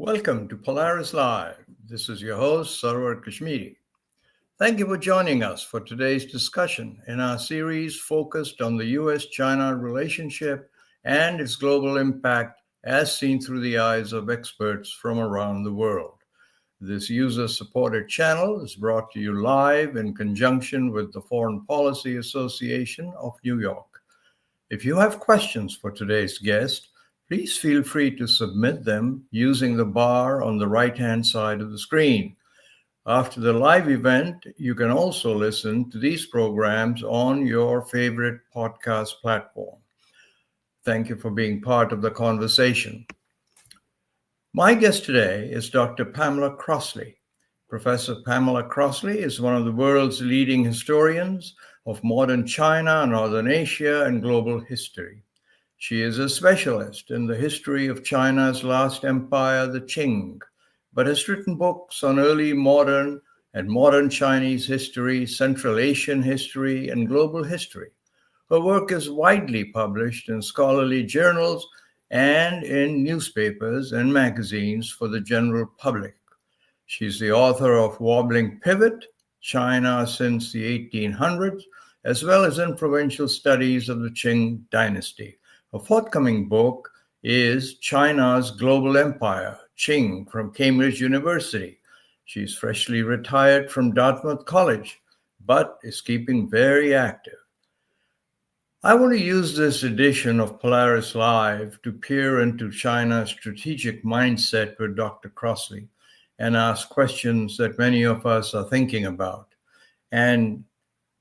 Welcome to Polaris-Live. This is your host, Sarwar Kashmeri. Thank you for joining us for today's discussion in our series focused on the U.S.-China relationship and its global impact as seen through the eyes of experts from around the world. This user-supported channel is brought to you live in conjunction with the Foreign Policy Association of New York. If you have questions for today's guest, please feel free to submit them using the bar on the right-hand side of the screen. After the live event, you can also listen to these programs on your favorite podcast platform. Thank you for being part of the conversation. My guest today is Dr. Pamela Crossley. Professor Pamela Crossley is one of the world's leading historians of modern China, Northern Asia, and global history. She is a specialist in the history of China's last empire, the Qing, but has written books on early modern and modern Chinese history, Central Asian history, and global history. Her work is widely published in scholarly journals and in newspapers and magazines for the general public. She's the author of Wobbling Pivot, China Since the 1800s, as well as Influential Studies of the Qing Dynasty. A forthcoming book is China's Global Empire, Qing, from Cambridge University. She's freshly retired from Dartmouth College, but is keeping very active. I want to use this edition of Polaris Live to peer into China's strategic mindset with Dr. Crossley and ask questions that many of us are thinking about. And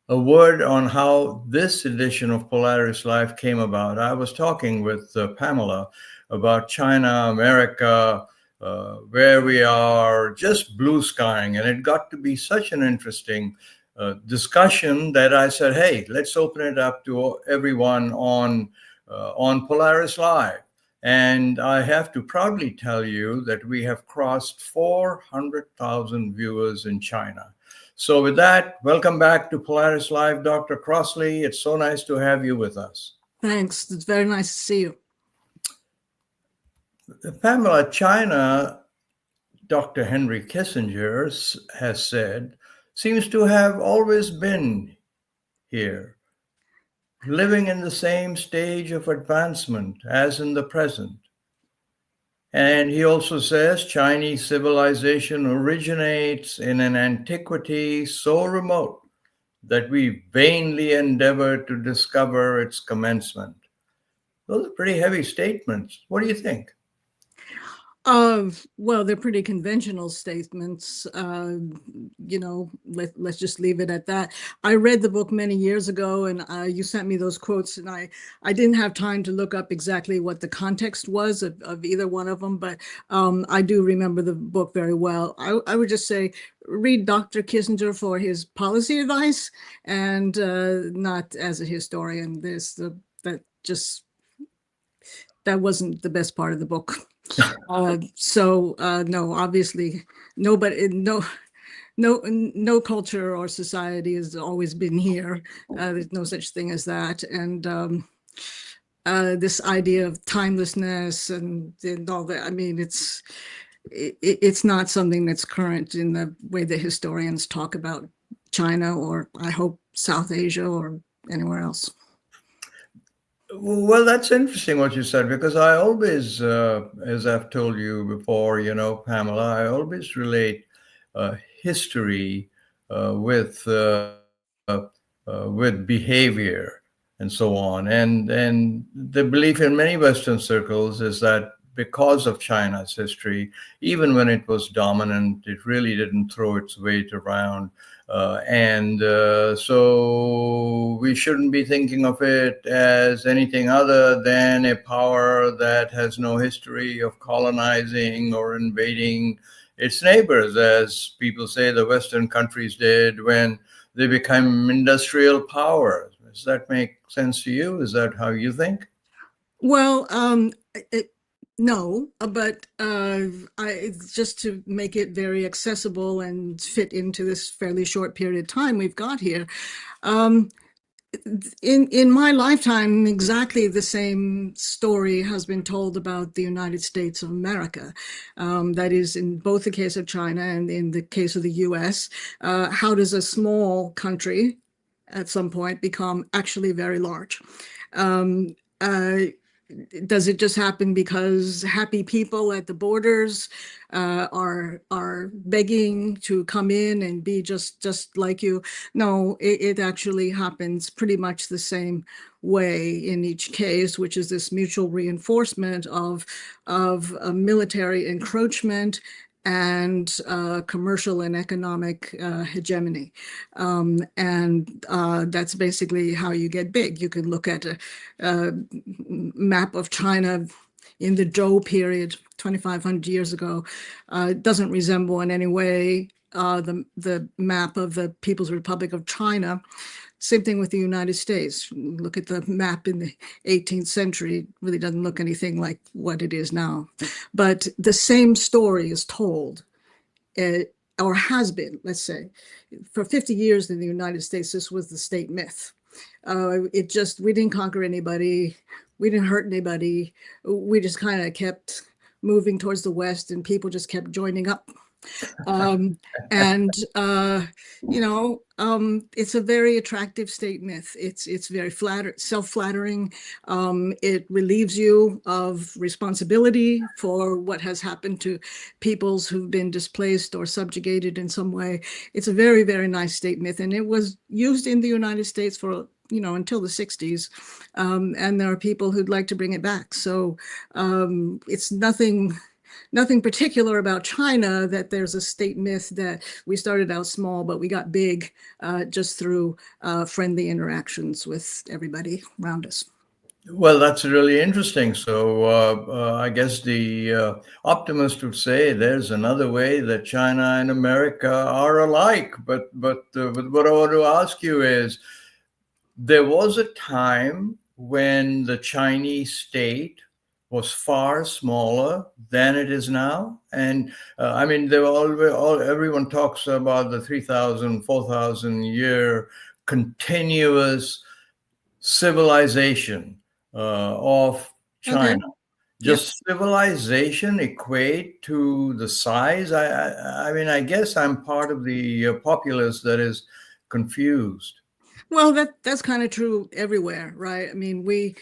a word on how this edition of Polaris Live came about. I was talking with Pamela about China, America, where we are just blue skying. And it got to be such an interesting discussion that I said, hey, let's open it up to everyone on Polaris Live. And I have to proudly tell you that we have crossed 400,000 viewers in China. So with that, welcome back to Polaris Live, Dr. Crossley. It's so nice to have you with us. Thanks. It's very nice to see you. Pamela, China, Dr. Henry Kissinger has said, seems to have always been here, living in the same stage of advancement as in the present. And he also says Chinese civilization originates in an antiquity so remote that we vainly endeavor to discover its commencement. Those are pretty heavy statements. What do you think? Well, they're pretty conventional statements. Let's just leave it at that. I read the book many years ago, and you sent me those quotes, and I didn't have time to look up exactly what the context was of either one of them, but I do remember the book very well. I would just say, read Dr. Kissinger for his policy advice, and not as a historian. That wasn't the best part of the book. No, obviously, no culture or society has always been here. There's no such thing as that. And this idea of timelessness and all that, I mean, it's not something that's current in the way that historians talk about China, or I hope South Asia or anywhere else. Well, that's interesting what you said, because I always, as I've told you before, Pamela, I always relate history with behavior and so on. And the belief in many Western circles is that because of China's history, even when it was dominant, it really didn't throw its weight around. So we shouldn't be thinking of it as anything other than a power that has no history of colonizing or invading its neighbors, as people say the Western countries did when they became industrial powers. Does that make sense to you? Is that how you think? Well, no, but just to make it very accessible and fit into this fairly short period of time we've got here, in my lifetime, exactly the same story has been told about the United States of America. That is, in both the case of China and in the case of the US. How does a small country at some point become actually very large? Um, uh, does it just happen because happy people at the borders are begging to come in and be just like you? No, it actually happens pretty much the same way in each case, which is this mutual reinforcement of military encroachment and commercial and economic hegemony. And that's basically how you get big. You can look at a map of China in the Zhou period, 2,500 years ago. It doesn't resemble in any way the map of the People's Republic of China. Same thing with the United States. Look at the map in the 18th century. It really doesn't look anything like what it is now. But the same story is told, or has been, let's say. For 50 years in the United States, this was the state myth. We didn't conquer anybody. We didn't hurt anybody. We just kind of kept moving towards the West, and people just kept joining up. And it's a very attractive state myth. It's very self-flattering. It relieves you of responsibility for what has happened to peoples who've been displaced or subjugated in some way. It's a very, very nice state myth, and it was used in the United States for until the 60s. And there are people who'd like to bring it back. So it's nothing particular about China that there's a state myth that we started out small, but we got big just through friendly interactions with everybody around us. Well, that's really interesting. So I guess the optimist would say there's another way that China and America are alike. But what I want to ask you is, there was a time when the Chinese state was far smaller than it is now. And I mean, everyone talks about the 3,000, 4,000 year continuous civilization of China. Okay. Just yep. Civilization equate to the size? I mean, I guess I'm part of the populace that is confused. Well, that's kind of true everywhere, right? I mean, we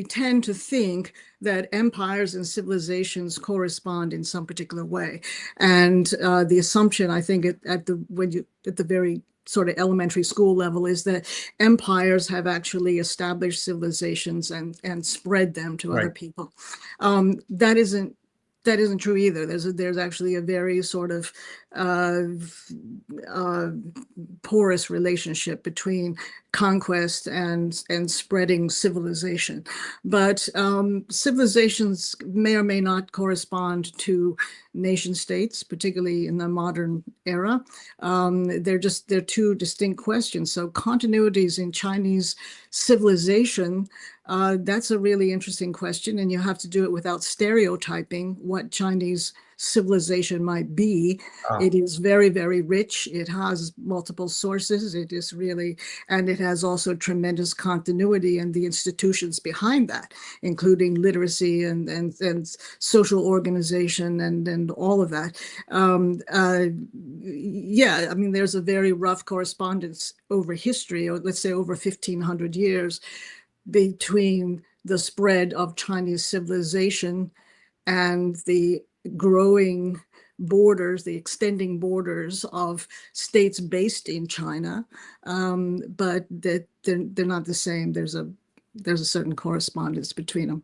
tend to think that empires and civilizations correspond in some particular way, and the assumption, I think, at the very sort of elementary school level is that empires have actually established civilizations and spread them to other people. That isn't true either. There's actually a very sort of porous relationship between conquest and spreading civilization. But civilizations may or may not correspond to nation states, particularly in the modern era. They're two distinct questions. So continuities in Chinese civilization, that's a really interesting question, and you have to do it without stereotyping what Chinese civilization might be. It is very, very rich. It has multiple sources. It is really, and it has also tremendous continuity in the institutions behind that, including literacy and social organization and all of that. Yeah, I mean, there's a very rough correspondence over history, or let's say over 1,500 years, between the spread of Chinese civilization and the growing borders, the extending borders of states based in China, but that they're not the same. There's a certain correspondence between them.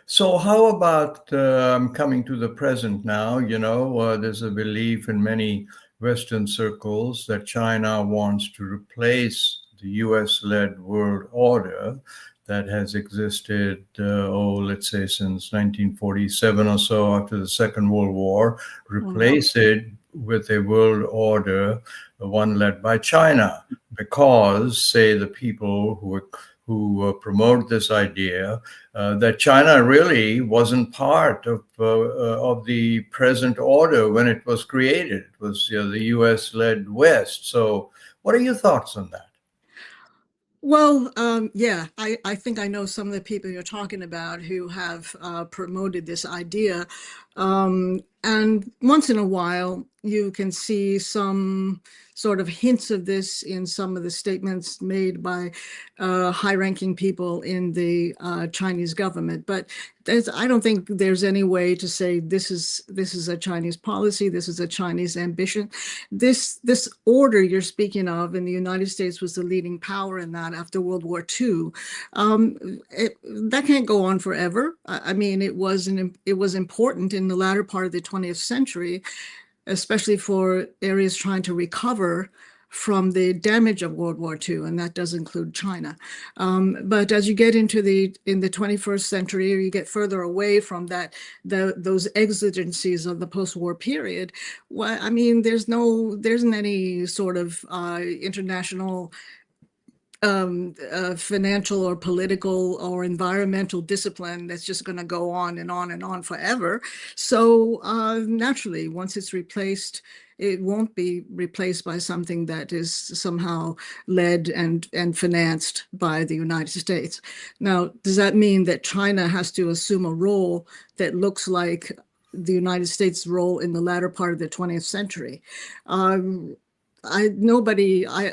So how about coming to the present now? There's a belief in many Western circles that China wants to replace the US-led world order that has existed, let's say since 1947 or so, after the Second World War, replace it with a world order, one led by China, because, say, the people who promote this idea that China really wasn't part of the present order when it was created. It was the US-led West. So what are your thoughts on that? Well, yeah, I think I know some of the people you're talking about who have promoted this idea. And once in a while, you can see some sort of hints of this in some of the statements made by high-ranking people in the Chinese government. But I don't think there's any way to say this is a Chinese policy, this is a Chinese ambition. This order you're speaking of in the United States was the leading power in that after World War II. That can't go on forever. I mean, it was important in the latter part of the 20th century, especially for areas trying to recover from the damage of World War II, and that does include China. But as you get into in the 21st century, or you get further away from those exigencies of the post-war period, well, I mean, there isn't any sort of international financial or political or environmental discipline that's just going to go on and on and on forever. So naturally, once it's replaced, it won't be replaced by something that is somehow led and financed by the United States. Now, does that mean that China has to assume a role that looks like the United States' role in the latter part of the 20th century? I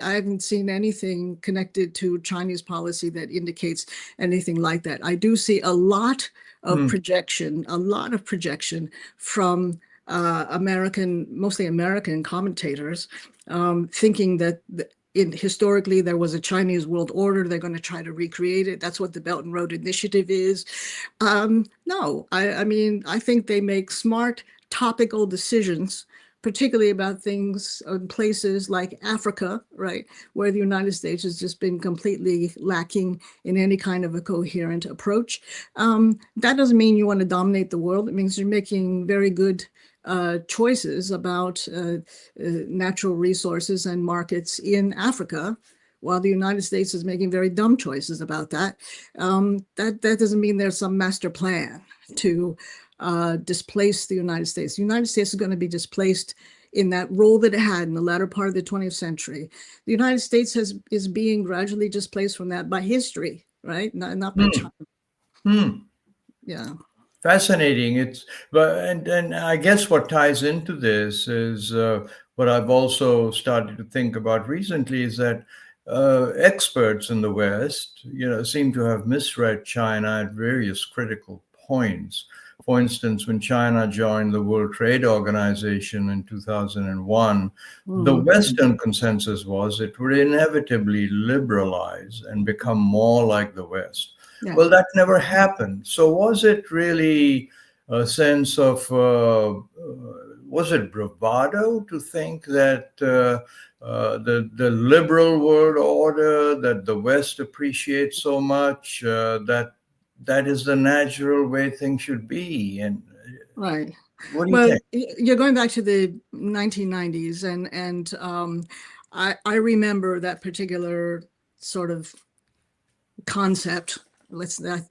haven't seen anything connected to Chinese policy that indicates anything like that. I do see a lot of projection from mostly American commentators, thinking that historically there was a Chinese world order. They're going to try to recreate it. That's what the Belt and Road Initiative is. No, I mean, I think they make smart topical decisions, particularly about things in places like Africa, right, where the United States has just been completely lacking in any kind of a coherent approach. That doesn't mean you want to dominate the world. It means you're making very good choices about natural resources and markets in Africa, while the United States is making very dumb choices about that. That doesn't mean there's some master plan to displace the United States. The United States is going to be displaced in that role that it had in the latter part of the 20th century. The United States is being gradually displaced from that by history, right? Not by China. Yeah. Fascinating. And I guess what ties into this is what I've also started to think about recently is that experts in the West, seem to have misread China at various critical points. For instance, when China joined the World Trade Organization in 2001, the Western consensus was it would inevitably liberalize and become more like the West. Yeah. Well, that never happened. So was it really a sense of, was it bravado to think that the liberal world order that the West appreciates so much, that is the natural way things should be? And right. What do you think? You're going back to the 1990s, and I remember that particular sort of concept.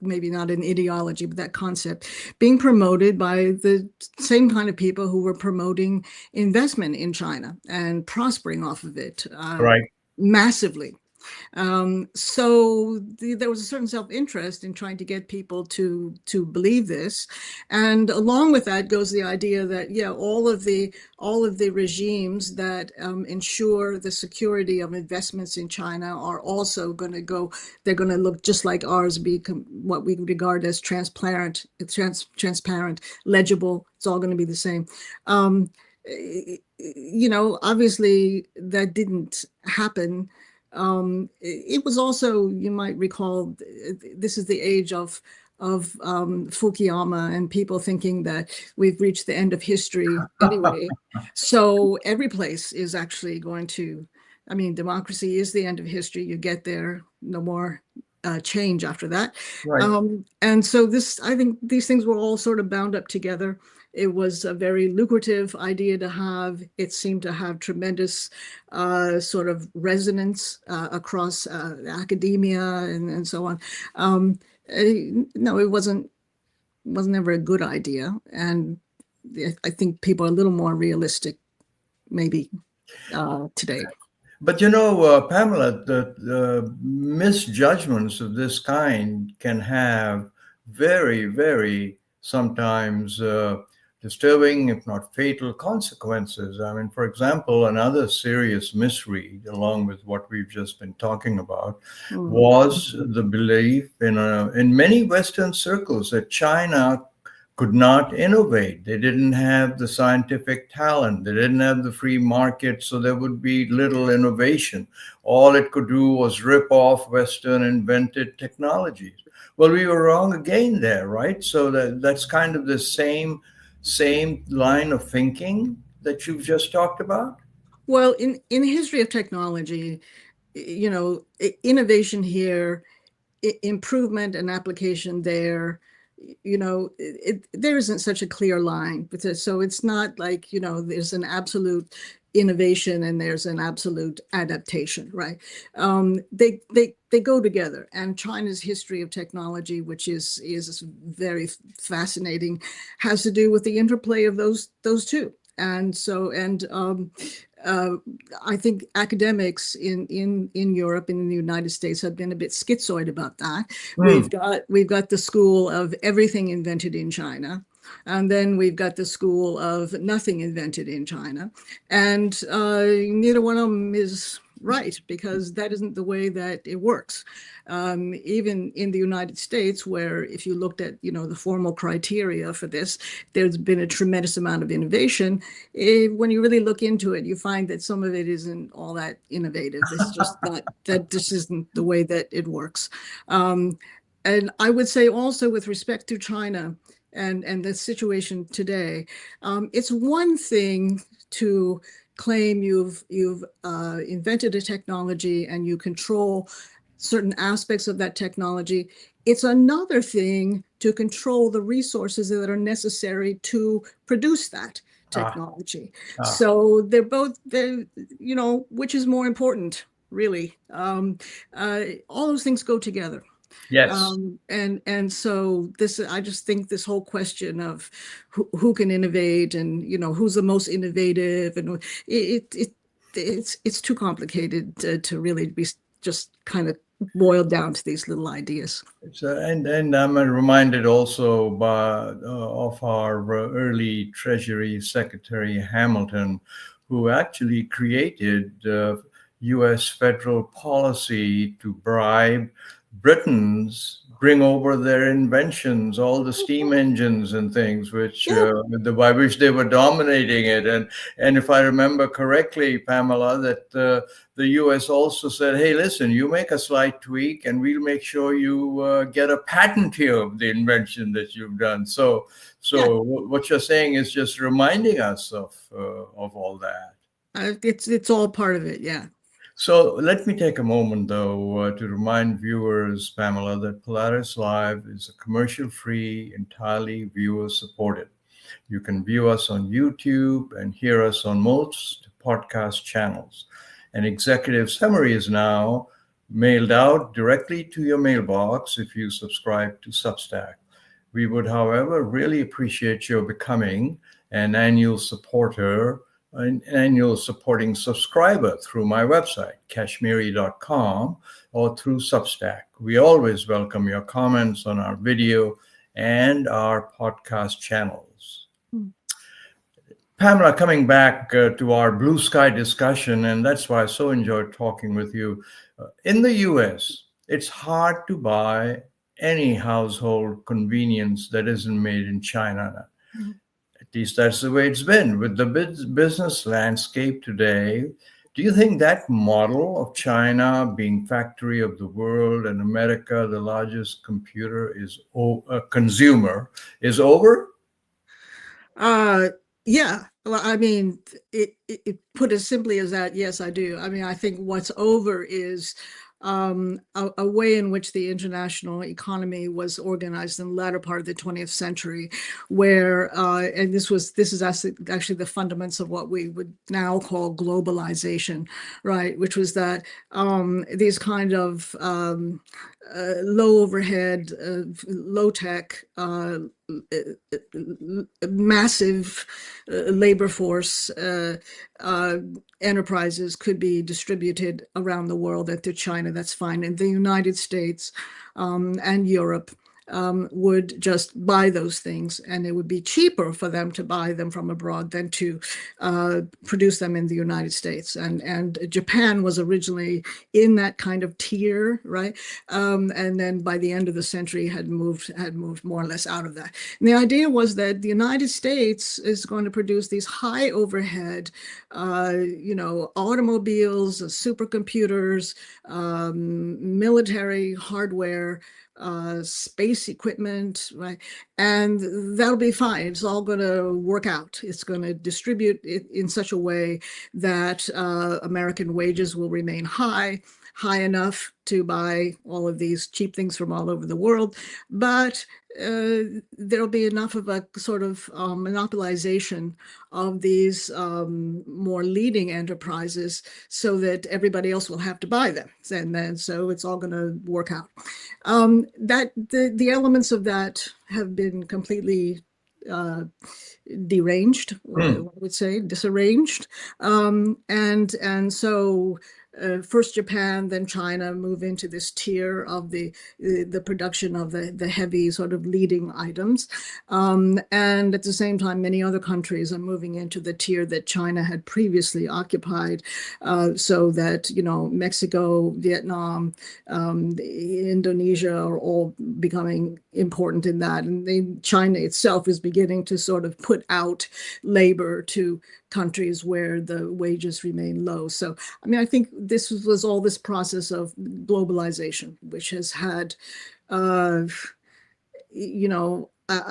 Maybe not an ideology, but that concept being promoted by the same kind of people who were promoting investment in China and prospering off of it, right, massively. So there was a certain self-interest in trying to get people to believe this, and along with that goes the idea that all of the regimes that ensure the security of investments in China are also going to go. They're going to look just like ours, be what we regard as transparent, legible. It's all going to be the same. Obviously that didn't happen. It was also, you might recall, this is the age of Fukuyama and people thinking that we've reached the end of history anyway. So every place is actually going to, I mean, democracy is the end of history. You get there, no more change after that. Right. And so I think these things were all sort of bound up together. It was a very lucrative idea to have. It seemed to have tremendous sort of resonance across academia and so on. No, it wasn't ever a good idea. And I think people are a little more realistic maybe today. But Pamela, the misjudgments of this kind can have very, very sometimes disturbing, if not fatal, consequences. I mean, for example, another serious misread, along with what we've just been talking about, was the belief in many Western circles that China could not innovate. They didn't have the scientific talent. They didn't have the free market, so there would be little innovation. All it could do was rip off Western invented technologies. Well, we were wrong again there, right? So that's kind of the same line of thinking that you've just talked about. Well, in the history of technology, innovation here, improvement and application there, there isn't such a clear line. So it's not like, there's an absolute innovation and there's an absolute adaptation, right? They go together. And China's history of technology, which is very fascinating, has to do with the interplay of those two. And so, I think academics in Europe and in the United States have been a bit schizoid about that. We've got the school of everything invented in China, and then we've got the school of nothing invented in China, and neither one of them is right, because that isn't the way that it works. Even in the United States, where if you looked at, the formal criteria for this, there's been a tremendous amount of innovation. When you really look into it, you find that some of it isn't all that innovative. It's just not, that this isn't the way that it works. And I would say also with respect to China and the situation today, it's one thing to claim you've invented a technology and you control certain aspects of that technology. It's another thing to control the resources that are necessary to produce that technology. So they're both, which is more important, really? All those things go together. Yes. And so I just think this whole question of who can innovate and, who's the most innovative, and it's too complicated to really be just kind of boiled down to these little ideas. And I'm reminded also of our early Treasury Secretary Hamilton, who actually created U.S. federal policy to bribe Britons bring over their inventions, all the steam engines and things, which by which they were dominating it. And if I remember correctly, Pamela, that the U.S. also said, "Hey, listen, you make a slight tweak, and we'll make sure you get a patent here of the invention that you've done." So what you're saying is just reminding us of all that. It's all part of it, yeah. So let me take a moment, though, to remind viewers, Pamela, that Polaris-Live is a commercial-free, entirely viewer-supported. You can view us on YouTube and hear us on most podcast channels. An executive summary is now mailed out directly to your mailbox if you subscribe to Substack. We would, however, really appreciate your becoming an annual supporter, an annual supporting subscriber through my website, Kashmeri.com, or through Substack. We always welcome your comments on our video and our podcast channels. Pamela, coming back to our blue sky discussion, and that's why I so enjoyed talking with you. In the US, it's hard to buy any household convenience that isn't made in China. At least that's the way it's been. With the business landscape today, do you think that model of China being factory of the world and America, the largest consumer, is over? Yeah. Well, I mean, it put as simply as that, yes, I do. I mean, I think what's over is a way in which the international economy was organized in the latter part of the 20th century, where and this is actually the fundamentals of what we would now call globalization, right? Which was that these kind of low overhead, low tech, massive labor force enterprises could be distributed around the world and to China. That's fine. And the United States and Europe would just buy those things, and it would be cheaper for them to buy them from abroad than to produce them in the United States. And Japan was originally in that kind of tier, right? And then by the end of the century had moved more or less out of that. And the idea was that the United States is going to produce these high overhead, automobiles, supercomputers, military hardware, space equipment, right? And that'll be fine. It's all going to work out. It's going to distribute it in such a way that American wages will remain high enough to buy all of these cheap things from all over the world, but there'll be enough of a sort of monopolization of these more leading enterprises so that everybody else will have to buy them. And then so it's all going to work out. That the elements of that have been completely deranged, I would say, disarranged. And so first Japan, then China move into this tier of the production of the heavy sort of leading items. And at the same time, many other countries are moving into the tier that China had previously occupied, so that, Mexico, Vietnam, Indonesia are all becoming important in that. And China itself is beginning to sort of put out labor to countries where the wages remain low. So, I think this was all this process of globalization, which has had, I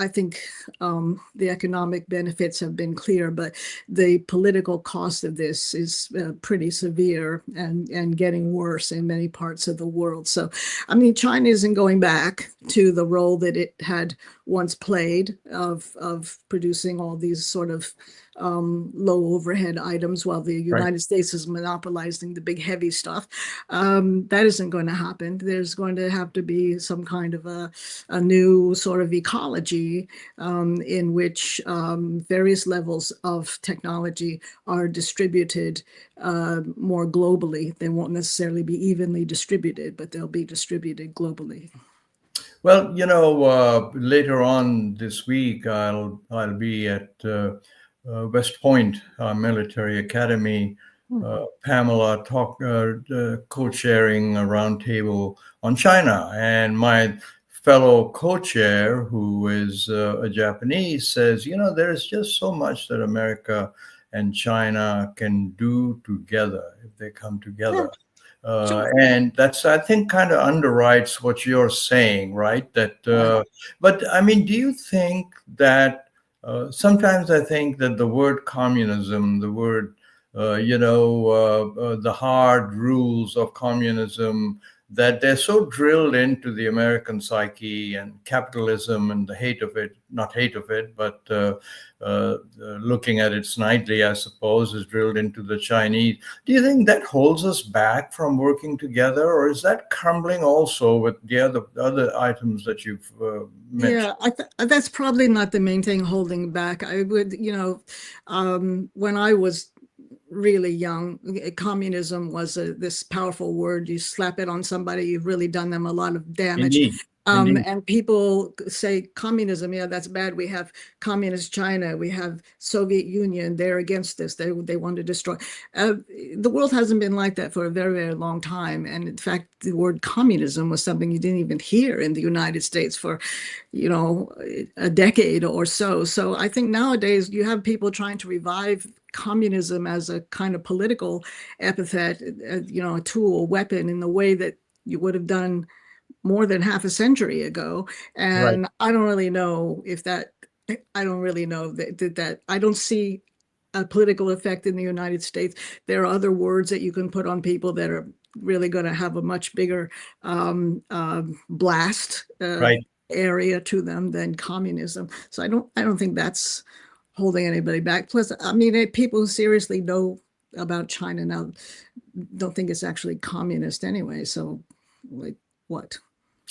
think the economic benefits have been clear, but the political cost of this is pretty severe and getting worse in many parts of the world. So, China isn't going back to the role that it had once played of producing all these sort of low overhead items while the United States is monopolizing the big heavy stuff. That isn't going to happen. There's going to have to be some kind of a new sort of ecology in which various levels of technology are distributed more globally. They won't necessarily be evenly distributed, but they'll be distributed globally. Well, later on this week, I'll be at West Point Military Academy. Pamela co-chairing a roundtable on China, and my fellow co-chair, who is a Japanese, says, there's just so much that America and China can do together if they come together. And that's, I think, kind of underwrites what you're saying, right? That, but do you think that sometimes I think that the word communism, the word, the hard rules of communism, that they're so drilled into the American psyche, and capitalism and the hate of it, not hate of it, but looking at it snidely, I suppose, is drilled into the Chinese. Do you think that holds us back from working together, or is that crumbling also with the other items that you've mentioned? Yeah, that's probably not the main thing holding back. I would, when I was really young, communism was this powerful word. You slap it on somebody, you've really done them a lot of damage. Indeed. And people say communism, yeah, that's bad. We have communist China, we have Soviet Union, they're against this, they want to destroy. The world hasn't been like that for a very, very long time. And in fact, the word communism was something you didn't even hear in the United States for, a decade or so. So I think nowadays you have people trying to revive communism as a kind of political epithet, a tool, a weapon, in the way that you would have done more than half a century ago. And I don't really know if that, I don't really know that I don't see a political effect in the United States. There are other words that you can put on people that are really going to have a much bigger blast area to them than communism. So I don't think that's holding anybody back. Plus, people who seriously know about China now don't think it's actually communist anyway. So, like, what?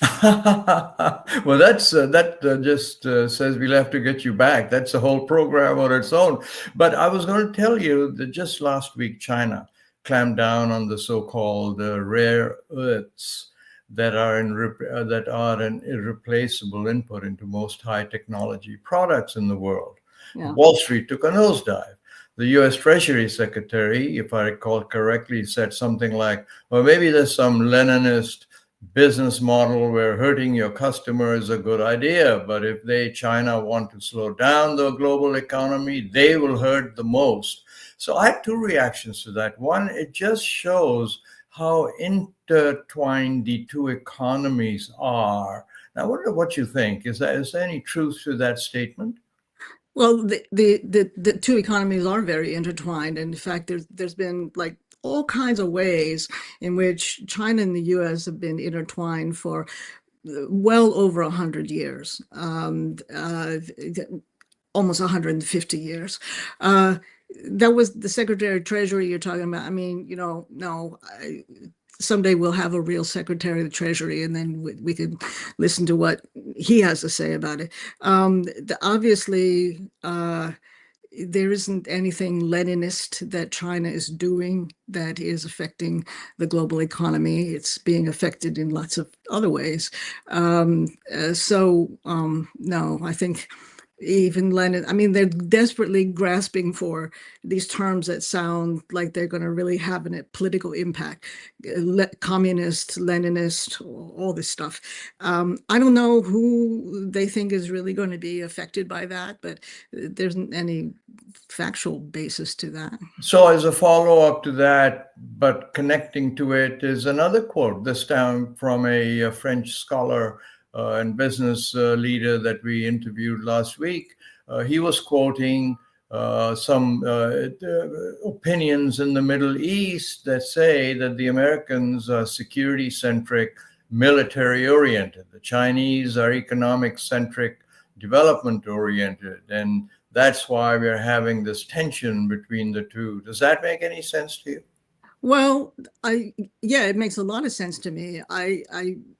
Well, that just says we'll have to get you back. That's a whole program on its own. But I was going to tell you that just last week, China clamped down on the so-called rare earths that are an irreplaceable input into most high technology products in the world. Yeah. Wall Street took a nosedive. The U.S. Treasury Secretary, if I recall correctly, said something like, well, maybe there's some Leninist business model where hurting your customer is a good idea, but if China want to slow down the global economy, they will hurt the most. So I have two reactions to that. One, it just shows how intertwined the two economies are. Now, I wonder what you think. Is there any truth to that statement? Well, the two economies are very intertwined. And in fact, there's been like all kinds of ways in which China and the US have been intertwined for well over 100 years, almost 150 years. That was the Secretary of Treasury you're talking about. I mean, no, someday we'll have a real Secretary of the Treasury, and then we can listen to what he has to say about it. Obviously, there isn't anything Leninist that China is doing that is affecting the global economy. It's being affected in lots of other ways. No, I think even Lenin, I mean, they're desperately grasping for these terms that sound like they're going to really have a political impact. Communist, Leninist, all this stuff. I don't know who they think is really going to be affected by that, but there isn't any factual basis to that. So as a follow-up to that, but connecting to it, is another quote, this time from a French scholar and business leader that we interviewed last week. He was quoting some opinions in the Middle East that say that the Americans are security-centric, military-oriented. The Chinese are economic-centric, development-oriented. And that's why we're having this tension between the two. Does that make any sense to you? Well, yeah, it makes a lot of sense to me.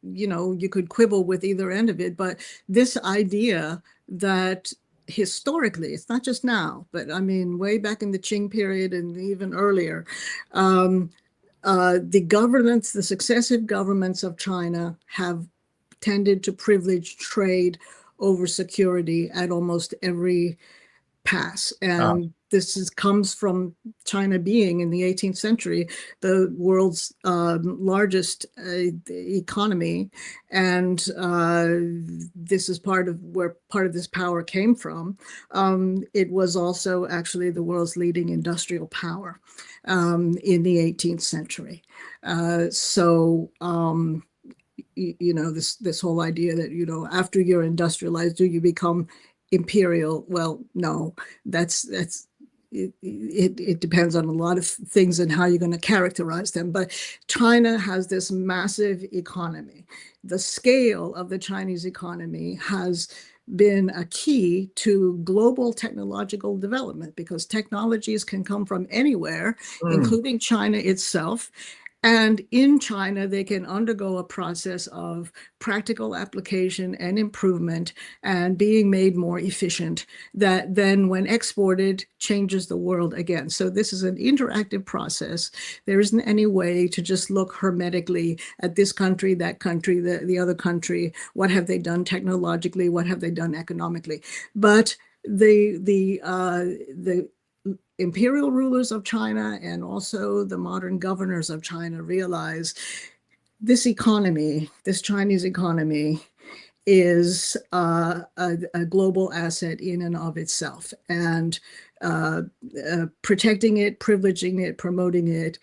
You could quibble with either end of it, but this idea that historically, it's not just now, but I mean, way back in the Qing period and even earlier, the successive governments of China have tended to privilege trade over security at almost every pass. And this comes from China being, in the 18th century, the world's largest economy. And this is part of where part of this power came from. It was also actually the world's leading industrial power in the 18th century. This whole idea that, after you're industrialized, do you become imperial? Well, no, it depends on a lot of things and how you're going to characterize them. But China has this massive economy. The scale of the Chinese economy has been a key to global technological development, because technologies can come from anywhere, including China itself. And in China, they can undergo a process of practical application and improvement and being made more efficient that then, when exported, changes the world again. So this is an interactive process. There isn't any way to just look hermetically at this country, that country, the other country. What have they done technologically? What have they done economically? But the imperial rulers of China and also the modern governors of China realize this Chinese economy, is a global asset in and of itself. And protecting it, privileging it, promoting it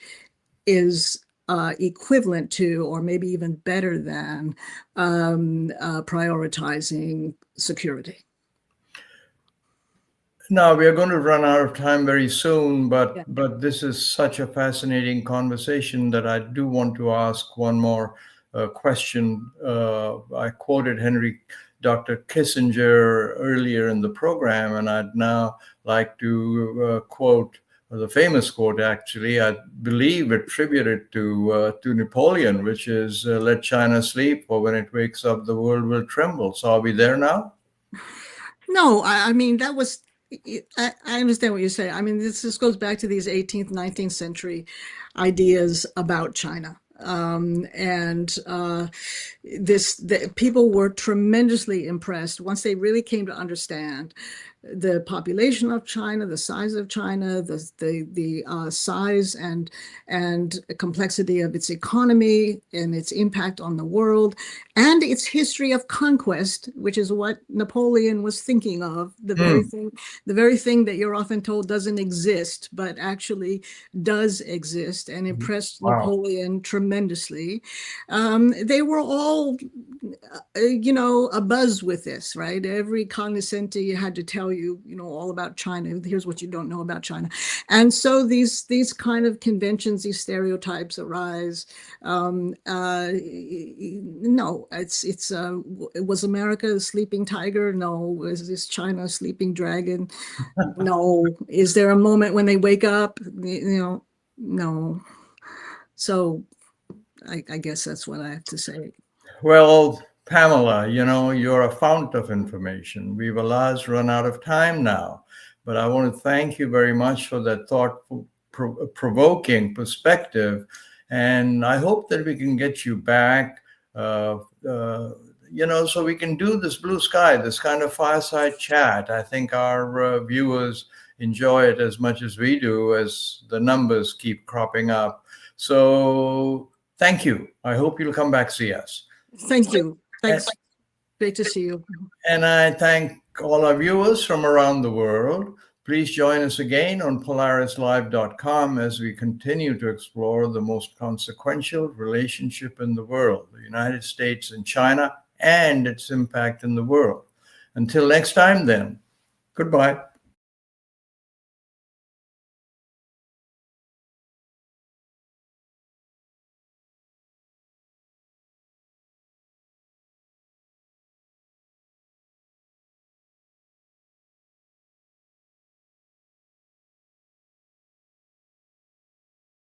is equivalent to, or maybe even better than, prioritizing security. Now, we are going to run out of time very soon, but this is such a fascinating conversation that I do want to ask one more question. I quoted Dr. Kissinger earlier in the program, and I'd now like to quote the famous quote, actually, I believe attributed to Napoleon, which is let China sleep, for when it wakes up, the world will tremble. So are we there now? No, I mean, that was, I understand what you say. I mean, this goes back to these 18th, 19th century ideas about China. People were tremendously impressed once they really came to understand the population of China, the size of China, the size and complexity of its economy and its impact on the world, and its history of conquest, which is what Napoleon was thinking of. The very thing that you're often told doesn't exist, but actually does exist, and impressed Napoleon tremendously. They were all, abuzz with this, right? Every cognoscenti had to tell you, all about China. Here's what you don't know about China. And so these kind of conventions, these stereotypes arise. No, was America a sleeping tiger? No. Was this China a sleeping dragon? No. Is there a moment when they wake up? No. So I guess that's what I have to say. Well, Pamela, you're a fount of information. We've alas run out of time now, but I want to thank you very much for that thought-provoking perspective. And I hope that we can get you back, so we can do this blue sky, this kind of fireside chat. I think our viewers enjoy it as much as we do, as the numbers keep cropping up. So thank you. I hope you'll come back, see us. Thank you. Thanks. Great to see you. And I thank all our viewers from around the world. Please join us again on Polaris-Live.com as we continue to explore the most consequential relationship in the world, the United States and China, and its impact in the world. Until next time, then, goodbye.